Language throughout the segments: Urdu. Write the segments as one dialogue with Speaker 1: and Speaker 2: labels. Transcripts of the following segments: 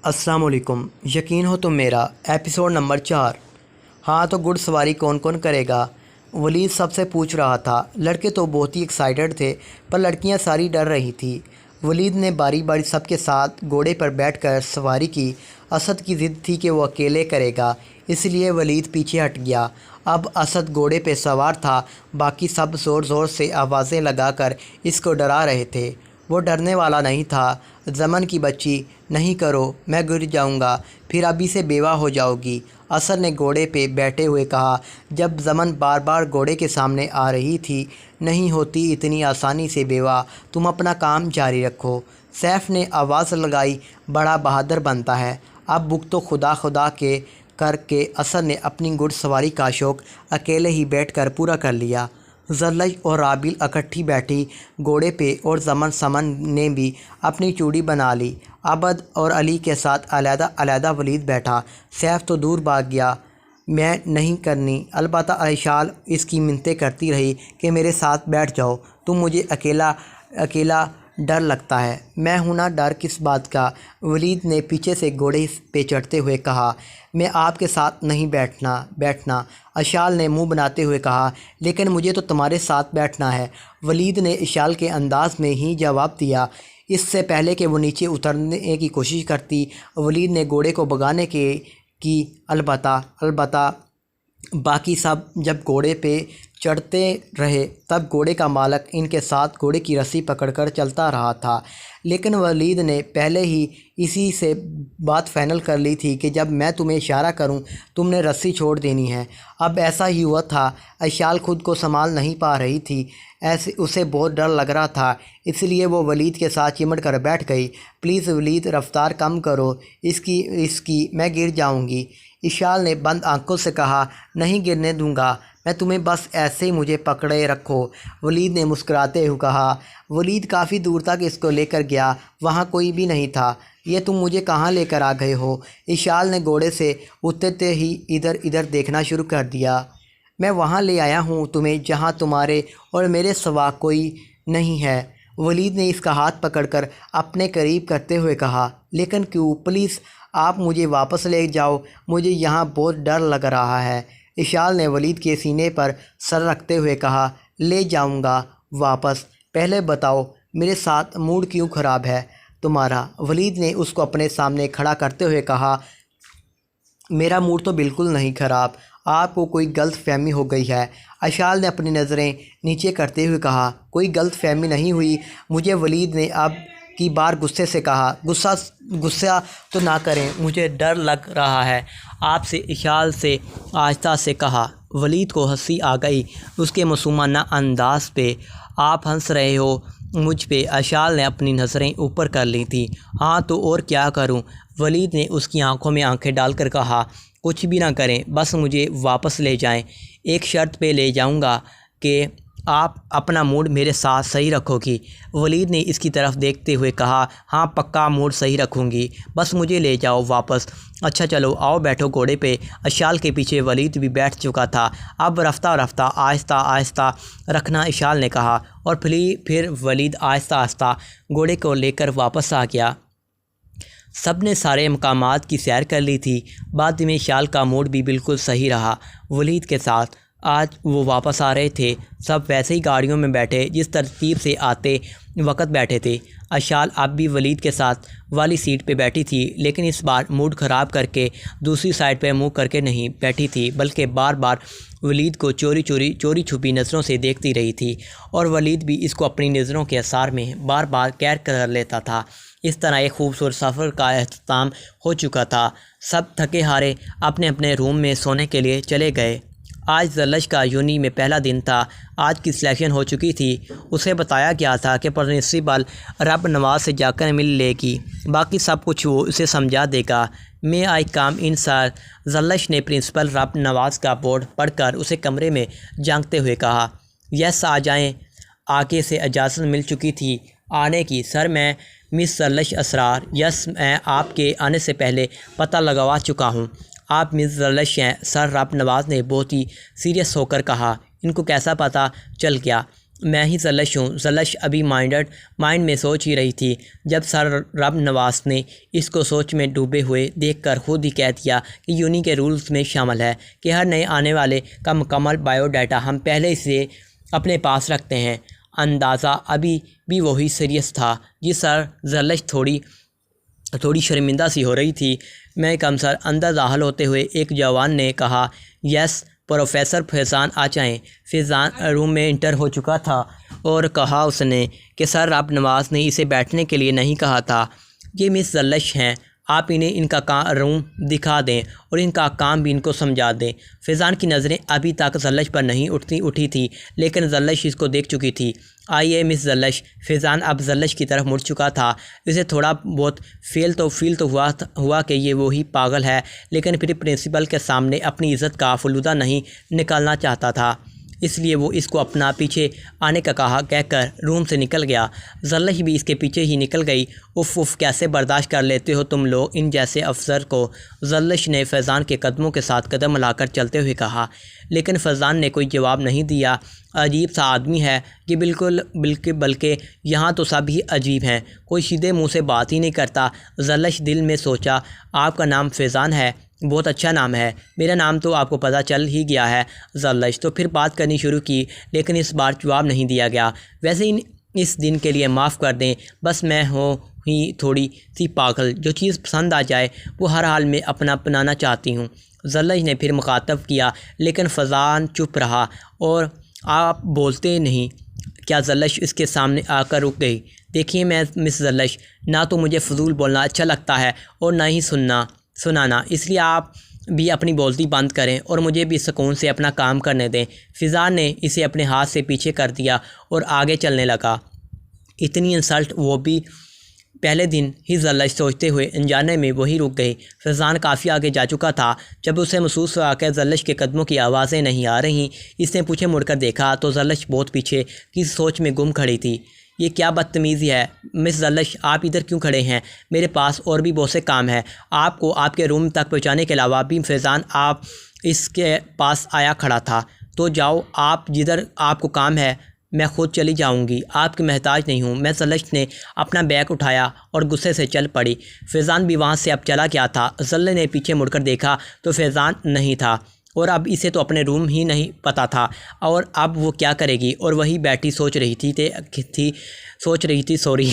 Speaker 1: السلام علیکم۔ یقین ہو تم میرا ایپیسوڈ نمبر 4۔ ہاں تو گھڑ سواری کون کون کرے گا؟ ولید سب سے پوچھ رہا تھا۔ لڑکے تو بہت ہی ایکسائٹڈ تھے پر لڑکیاں ساری ڈر رہی تھیں۔ ولید نے باری باری سب کے ساتھ گھوڑے پر بیٹھ کر سواری کی۔ اسد کی ضد تھی کہ وہ اکیلے کرے گا، اس لیے ولید پیچھے ہٹ گیا۔ اب اسد گھوڑے پہ سوار تھا، باقی سب زور زور سے آوازیں لگا کر اس کو ڈرا رہے تھے۔ وہ ڈرنے والا نہیں تھا۔ زمن کی بچی، نہیں کرو، میں گر جاؤں گا، پھر ابھی سے بیوہ ہو جاؤ گی، اسد نے گھوڑے پہ بیٹھے ہوئے کہا جب زمن بار بار گھوڑے کے سامنے آ رہی تھی۔ نہیں ہوتی اتنی آسانی سے بیوہ، تم اپنا کام جاری رکھو۔ سیف نے آواز لگائی، بڑا بہادر بنتا ہے۔ اب بک تو خدا خدا کے کر کے اسد نے اپنی گھڑ سواری کا شوق اکیلے ہی بیٹھ کر پورا کر لیا۔ زلج اور رابل اکٹھی بیٹھی گھوڑے پہ اور سمن نے بھی اپنی چوڑی بنا لی۔ عبد اور علی کے ساتھ علیحدہ علیحدہ ولید بیٹھا۔ سیف تو دور بھاگ گیا۔ میں نہیں کرنی، البتہ عائشال اس کی منتیں کرتی رہی کہ میرے ساتھ بیٹھ جاؤ، تم مجھے اکیلا ڈر لگتا ہے۔ میں ہوں نا، ڈر کس بات کا؟ ولید نے پیچھے سے گھوڑے پہ چڑھتے ہوئے کہا۔ میں آپ کے ساتھ نہیں بیٹھنا، اشال نے منہ بناتے ہوئے کہا۔ لیکن مجھے تو تمہارے ساتھ بیٹھنا ہے، ولید نے اشال کے انداز میں ہی جواب دیا۔ اس سے پہلے کہ وہ نیچے اترنے کی کوشش کرتی، ولید نے گھوڑے کو بھگانے کی البتہ باقی سب جب گھوڑے پہ چڑھتے رہے تب گھوڑے کا مالک ان کے ساتھ گھوڑے کی رسی پکڑ کر چلتا رہا تھا۔ لیکن ولید نے پہلے ہی اسی سے بات فائنل کر لی تھی کہ جب میں تمہیں اشارہ کروں تم نے رسی چھوڑ دینی ہے۔ اب ایسا ہی ہوا تھا۔ اشال خود کو سنبھال نہیں پا رہی تھی، اسے بہت ڈر لگ رہا تھا، اس لیے وہ ولید کے ساتھ چمٹ کر بیٹھ گئی۔ پلیز ولید، رفتار کم کرو، اس کی میں گر جاؤں گی، اشال نے بند آنکھوں سے کہا۔ نہیں گرنے دوں گا میں تمہیں، بس ایسے ہی مجھے پکڑے رکھو، ولید نے مسکراتے ہوئے کہا۔ ولید کافی دور تک اس کو لے کر گیا، وہاں کوئی بھی نہیں تھا۔ یہ تم مجھے کہاں لے کر آ گئے ہو؟ اشال نے گھوڑے سے اترتے ہی ادھر ادھر دیکھنا شروع کر دیا۔ میں وہاں لے آیا ہوں تمہیں جہاں تمہارے اور میرے سوا کوئی نہیں ہے، ولید نے اس کا ہاتھ پکڑ کر اپنے قریب کرتے ہوئے کہا۔ لیکن کیوں؟ پلیز آپ مجھے واپس لے جاؤ، مجھے یہاں بہت ڈر لگ رہا ہے، اشال نے ولید کے سینے پر سر رکھتے ہوئے کہا۔ لے جاؤں گا واپس، پہلے بتاؤ میرے ساتھ موڈ کیوں خراب ہے تمہارا؟ ولید نے اس کو اپنے سامنے کھڑا کرتے ہوئے کہا۔ میرا موڈ تو بالکل نہیں خراب، آپ کو کوئی غلط فہمی ہو گئی ہے، اشال نے اپنی نظریں نیچے کرتے ہوئے کہا۔ کوئی غلط فہمی نہیں ہوئی مجھے، ولید نے اب کی بار غصے سے کہا۔ غصہ تو نہ کریں، مجھے ڈر لگ رہا ہے آپ سے، اشال سے آہستہ سے کہا۔ ولید کو ہنسی آ گئی اس کے معصومانہ انداز پہ۔ آپ ہنس رہے ہو مجھ پہ؟ اشال نے اپنی نظریں اوپر کر لی تھیں۔ ہاں تو اور کیا کروں؟ ولید نے اس کی آنکھوں میں آنکھیں ڈال کر کہا۔ کچھ بھی نہ کریں، بس مجھے واپس لے جائیں، ایک شرط پہ لے جاؤں گا کہ آپ اپنا موڈ میرے ساتھ صحیح رکھو گی، ولید نے اس کی طرف دیکھتے ہوئے کہا۔ ہاں پکا موڈ صحیح رکھوں گی، بس مجھے لے جاؤ واپس۔ اچھا چلو آؤ بیٹھو گھوڑے پہ۔ اشال کے پیچھے ولید بھی بیٹھ چکا تھا۔ اب رفتہ آہستہ آہستہ رکھنا، اشال نے کہا، اور پھر ولید آہستہ آہستہ گھوڑے کو لے کر واپس آ گیا۔ سب نے سارے مقامات کی سیر کر لی تھی۔ بعد میں اشال کا موڈ بھی بالکل صحیح رہا ولید کے ساتھ۔ آج وہ واپس آ رہے تھے، سب ویسے ہی گاڑیوں میں بیٹھے جس ترتیب سے آتے وقت بیٹھے تھے۔ اشال اب بھی ولید کے ساتھ والی سیٹ پہ بیٹھی تھی، لیکن اس بار موڈ خراب کر کے دوسری سائڈ پہ منہ کر کے نہیں بیٹھی تھی، بلکہ بار بار ولید کو چوری چھپی نظروں سے دیکھتی رہی تھی، اور ولید بھی اس کو اپنی نظروں کے اثار میں بار بار قید کر لیتا تھا۔ اس طرح ایک خوبصورت سفر کا اختتام ہو چکا تھا۔ سب تھکے ہارے اپنے اپنے روم میں سونے کے لیے چلے گئے۔ آج زلج کا یونی میں پہلا دن تھا۔ آج کی سلیکشن ہو چکی تھی۔ اسے بتایا گیا تھا کہ پرنسپل رب نواز سے جا کر مل لے گی، باقی سب کچھ وہ اسے سمجھا دے گا۔ میں آئی کام ان سر؟ زلج نے پرنسپل رب نواز کا بورڈ پڑھ کر اسے کمرے میں جھانکتے ہوئے کہا۔ یس آ جائیں، آگے سے اجازت مل چکی تھی آنے کی سر، میں مس زلج اسرار۔ یس میں آپ کے آنے سے پہلے پتہ لگوا چکا ہوں، آپ مس زلج ہیں سر، رب نواز نے بہت ہی سیریس ہو کر کہا۔ ان کو کیسا پتہ چل گیا؟ میں ہی زلش ہوں۔ زلش ابھی مائنڈ میں سوچ ہی رہی تھی جب سر رب نواز نے اس کو سوچ میں ڈوبے ہوئے دیکھ کر خود ہی کہہ دیا کہ یونی کے رولز میں شامل ہے کہ ہر نئے آنے والے کا مکمل بائیو ڈیٹا ہم پہلے سے اپنے پاس رکھتے ہیں۔ اندازہ ابھی بھی وہی سیریس تھا جی سر۔ زلش تھوڑی شرمندہ سی ہو رہی تھی۔ میں کم سر اندر داخل ہوتے ہوئے ایک جوان نے کہا، یس پروفیسر فیضان آ جائیں۔ فیضان روم میں انٹر ہو چکا تھا اور کہا اس نے کہ سر رب نواز نے اسے بیٹھنے کے لیے نہیں کہا تھا۔ یہ مس زلش ہیں، آپ انہیں ان کا روم دکھا دیں اور ان کا کام بھی ان کو سمجھا دیں۔ فیضان کی نظریں ابھی تک زلش پر نہیں اٹھی تھی لیکن زلش اس کو دیکھ چکی تھی۔ آئیے مس زلش۔ فیضان اب زلش کی طرف مڑ چکا تھا۔ اسے تھوڑا بہت فیل تو ہوا کہ یہ وہی پاگل ہے، لیکن پھر پرنسپل کے سامنے اپنی عزت کا فلودہ نہیں نکالنا چاہتا تھا، اس لیے وہ اس کو اپنا پیچھے آنے کا کہہ کر روم سے نکل گیا۔ زلش بھی اس کے پیچھے ہی نکل گئی۔ اف کیسے برداشت کر لیتے ہو تم لوگ ان جیسے افسر کو، زلش نے فیضان کے قدموں کے ساتھ قدم ملا کر چلتے ہوئے کہا، لیکن فیضان نے کوئی جواب نہیں دیا۔ عجیب سا آدمی ہے یہ، بلکہ یہاں تو سب ہی عجیب ہیں، کوئی سیدھے منہ سے بات ہی نہیں کرتا۔ زلش دل میں سوچا، آپ کا نام فیضان ہے، بہت اچھا نام ہے، میرا نام تو آپ کو پتہ چل ہی گیا ہے۔ زلش تو پھر بات کرنی شروع کی لیکن اس بار جواب نہیں دیا گیا۔ ویسے اس دن کے لیے معاف کر دیں، بس میں ہوں ہی تھوڑی سی پاگل، جو چیز پسند آ جائے وہ ہر حال میں اپنانا چاہتی ہوں۔ زلش نے پھر مخاطب کیا لیکن فیضان چپ رہا اور آپ بولتے نہیں کیا؟ زلش اس کے سامنے آ کر رک گئی۔ دیکھیے مس زلش، نہ تو مجھے فضول بولنا اچھا لگتا ہے اور نہ ہی سنانا، اس لیے آپ بھی اپنی بولتی بند کریں اور مجھے بھی سکون سے اپنا کام کرنے دیں۔ فیضان نے اسے اپنے ہاتھ سے پیچھے کر دیا اور آگے چلنے لگا۔ اتنی انسلٹ وہ بھی پہلے دن ہی، زلش سوچتے ہوئے انجانے میں وہی رک گئی۔ فیضان کافی آگے جا چکا تھا جب اسے محسوس ہوا کہ زلش کے قدموں کی آوازیں نہیں آ رہیں۔ اس نے پیچھے مڑ کر دیکھا تو زلش بہت پیچھے کی سوچ میں گم کھڑی تھی۔ یہ کیا بدتمیزی ہے؟ مس زلش آپ ادھر کیوں کھڑے ہیں؟ میرے پاس اور بھی بہت سے کام ہیں آپ کو آپ کے روم تک پہنچانے کے علاوہ بھی۔ فیضان آپ اس کے پاس آیا کھڑا تھا، تو جاؤ آپ، جدھر آپ کو کام ہے میں خود چلی جاؤں گی، آپ کی محتاج نہیں ہوں میں۔ زلش نے اپنا بیگ اٹھایا اور غصے سے چل پڑی۔ فیضان بھی وہاں سے اب چلا گیا تھا۔ زلش نے پیچھے مڑ کر دیکھا تو فیضان نہیں تھا اور اب اسے تو اپنے روم ہی نہیں پتہ تھا اور اب وہ کیا کرے گی، اور وہی بیٹھی سوچ رہی تھی سوری۔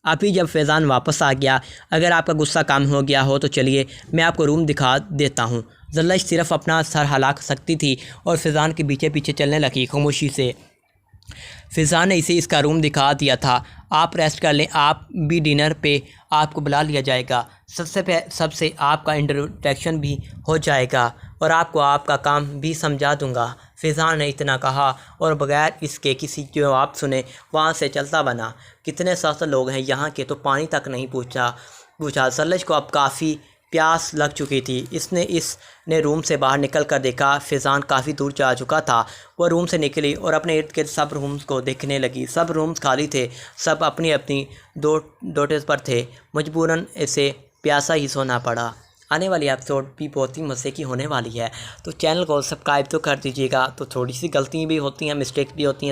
Speaker 1: ابھی جب فیضان واپس آ گیا، اگر آپ کا غصہ کم ہو گیا ہو تو چلیے میں آپ کو روم دکھا دیتا ہوں۔ زلش صرف اپنا سر ہلا سکتی تھی اور فیضان کے پیچھے پیچھے چلنے لگی خاموشی سے۔ فیضان نے اسے اس کا روم دکھا دیا تھا۔ آپ ریسٹ کر لیں، آپ بھی ڈنر پہ آپ کو بلا لیا جائے گا، سب سے آپ کا انٹروڈکشن بھی ہو جائے گا اور آپ کو آپ کا کام بھی سمجھا دوں گا۔ فیضان نے اتنا کہا اور بغیر اس کے کسی جواب سنے وہاں سے چلتا بنا۔ کتنے سخت لوگ ہیں یہاں کے، تو پانی تک نہیں پوچھا۔ زلش کو اب کافی پیاس لگ چکی تھی۔ اس نے روم سے باہر نکل کر دیکھا فیضان کافی دور جا چکا تھا۔ وہ روم سے نکلی اور اپنے ارد گرد سب رومز کو دیکھنے لگی۔ سب رومز خالی تھے، سب اپنی ڈوٹیز پر تھے۔ مجبوراً اسے پیاسا ہی سونا پڑا۔ آنے والی ایپیسوڈ بھی بہت ہی مزے کی ہونے والی ہے، تو چینل کو سبسکرائب تو کر دیجیے گا۔ تو تھوڑی سی غلطیاں بھی ہوتی ہیں، مسٹیک بھی ہوتی ہیں،